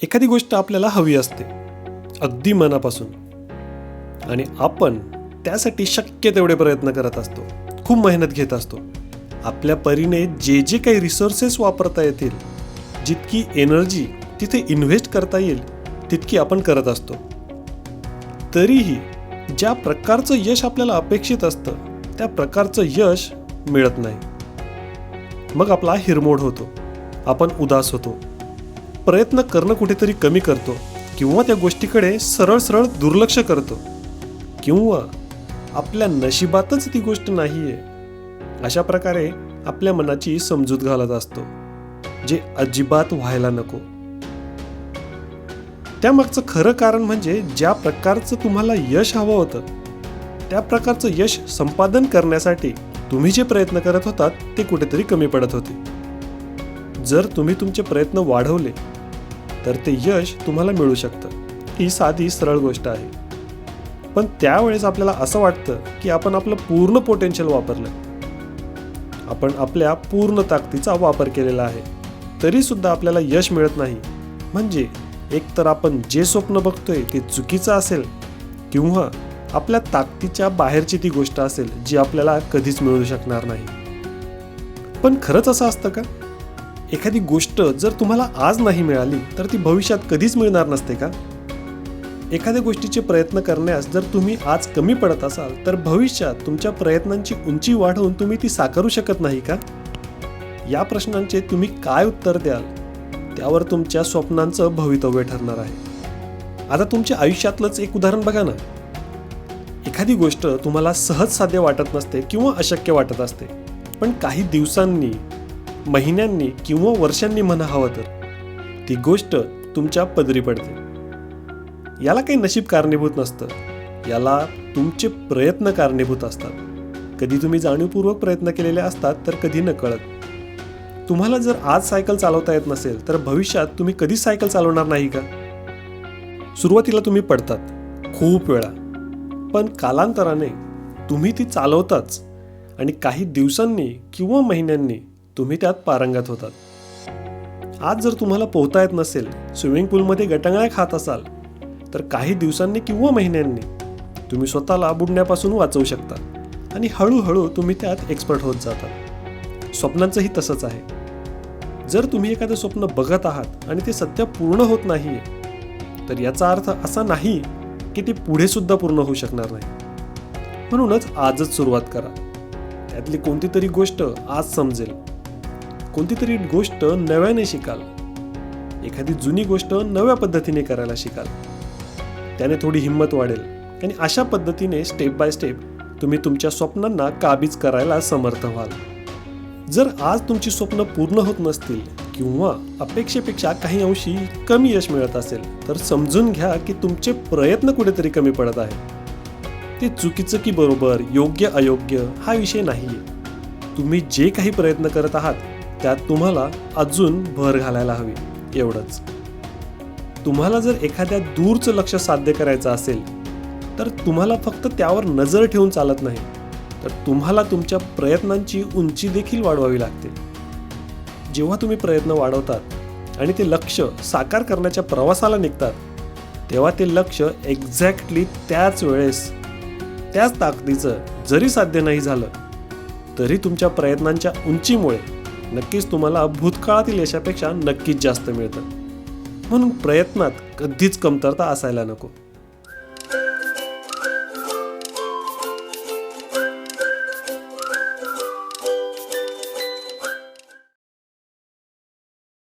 एखादी गोष्ट आपल्याला हवी असते अगदी मनापासून, आणि आपण त्यासाठी शक्य तेवढे प्रयत्न करत असतो, खूप मेहनत घेत असतो. आपल्या परीने जे जे काही रिसोर्सेस वापरता येतील, जितकी एनर्जी तिथे इन्व्हेस्ट करता येईल तितकी आपण करत असतो. तरीही ज्या प्रकारचं यश आपल्याला अपेक्षित असतं त्या प्रकारचं यश मिळत नाही. मग आपला हिरमोड होतो, आपण उदास होतो, प्रयत्न करणं कुठेतरी कमी करतो, किंवा त्या गोष्टीकडे सरळ सरळ दुर्लक्ष करतो, किंवा आपल्या नशिबातच ती गोष्ट नाहीये अशा प्रकारे आपल्या मनाची समजूत घालत असतो, जे अजिबात व्हायला नको. त्यामागचं खरं कारण म्हणजे ज्या प्रकारचं तुम्हाला यश हवं होतं त्या प्रकारचं यश संपादन करण्यासाठी तुम्ही जे प्रयत्न करत होतात ते कुठेतरी कमी पडत होते. जर तुम्ही तुमचे प्रयत्न वाढवले तर ते यश तुम्हाला मिळू शकतं. ही साधी सरळ गोष्ट आहे. पण त्यावेळेस आपल्याला असं वाटतं की आपण आपलं पूर्ण पोटेन्शियल वापरलं, आपण आपल्या पूर्ण ताकदीचा वापर केलेला आहे, तरी सुद्धा आपल्याला यश मिळत नाही. म्हणजे एकतर आपण जे स्वप्न बघतोय ते चुकीचं असेल, किंवा आपल्या ताकदीच्या बाहेरची ती गोष्ट असेल जी आपल्याला कधीच मिळू शकणार नाही. पण खरंच असं असतं का? एखादी गोष्ट जर तुम्हाला आज नाही मिळाली तर ती भविष्यात कधीच मिळणार नसते का? एखाद्या गोष्टीचे प्रयत्न करण्यास जर तुम्ही आज कमी पडत असाल तर भविष्यात तुमच्या प्रयत्नांची उंची वाढवून तुम्ही ती साकारू शकत नाही का? या प्रश्नांचे तुम्ही काय उत्तर द्याल त्यावर तुमच्या स्वप्नांचं भवितव्य ठरणार आहे. आता तुमच्या आयुष्यातलंच एक उदाहरण बघा ना. एखादी गोष्ट तुम्हाला सहज साध्य वाटत नसते किंवा अशक्य वाटत असते, पण काही दिवसांनी, महिन्यांनी किंवा वर्षांनी म्हणा हवं तर ती गोष्ट तुमच्या पदरी पडते. याला काही नशीब कारणीभूत नसतं, याला तुमचे प्रयत्न कारणीभूत असतात. कधी तुम्ही जाणीवपूर्वक प्रयत्न केलेले असतात तर कधी नकळत. तुम्हाला जर आज सायकल चालवता येत नसेल तर भविष्यात तुम्ही कधीच सायकल चालवणार नाही का? सुरुवातीला तुम्ही पडतात खूप वेळा, पण कालांतराने तुम्ही ती चालवताच, आणि काही दिवसांनी किंवा महिन्यांनी तुम्ही त्यात पारंगत होतात. आज जर तुम्हाला पोहता येत नसेल, स्विमिंग पूलमध्ये गटांगळ्या खात असाल, तर काही दिवसांनी किंवा महिन्यांनी तुम्ही स्वतःला बुडण्यापासून वाचवू शकता, आणि हळूहळू तुम्ही त्यात एक्सपर्ट होत जातात. स्वप्नांचंही तसंच आहे. जर तुम्ही एखादं स्वप्न बघत आहात आणि ते सध्या पूर्ण होत नाहीये तर याचा अर्थ असा नाही की ते पुढे सुद्धा पूर्ण होऊ शकणार नाही. म्हणूनच आजच सुरुवात करा. त्यातली कोणती तरी गोष्ट आज समजेल, कोणती तरी गोष्ट नव्याने शिकाल, एखादी जुनी गोष्ट नव्या पद्धतीने करायला शिकाल. त्याने थोडी हिंमत वाढेल, आणि अशा पद्धतीने स्टेप बाय स्टेप तुम्ही तुमच्या स्वप्नांना काबीज करायला समर्थ व्हाल. जर आज तुमची स्वप्न पूर्ण होत नसतील किंवा अपेक्षेपेक्षा काही अंशी कमी यश मिळत असेल तर समजून घ्या की तुमचे प्रयत्न कुठेतरी कमी पडत आहेत. ते चुकीचं की बरोबर, योग्य अयोग्य हा विषय नाहीये. तुम्ही जे काही प्रयत्न करत आहात त्यात तुम्हाला अजून भर घालायला हवी, एवढंच. तुम्हाला जर एखाद्या दूरचं लक्ष साध्य करायचं असेल तर तुम्हाला फक्त त्यावर नजर ठेवून चालत नाही, तर तुम्हाला तुमच्या प्रयत्नांची उंची देखील वाढवावी लागते. जेव्हा तुम्ही प्रयत्न वाढवतात आणि ते लक्ष साकार करण्याच्या प्रवासाला निघतात तेव्हा ते लक्ष एक्झॅक्टली त्याच वेळेस, त्याच ताकदीचं जरी साध्य नाही झालं तरी तुमच्या प्रयत्नांच्या उंचीमुळे नक्कीच तुम्हाला भूतकाळातील यशापेक्षा नक्कीच जास्त मिळतं. म्हणून प्रयत्नात कधीच कमतरता असायला नको.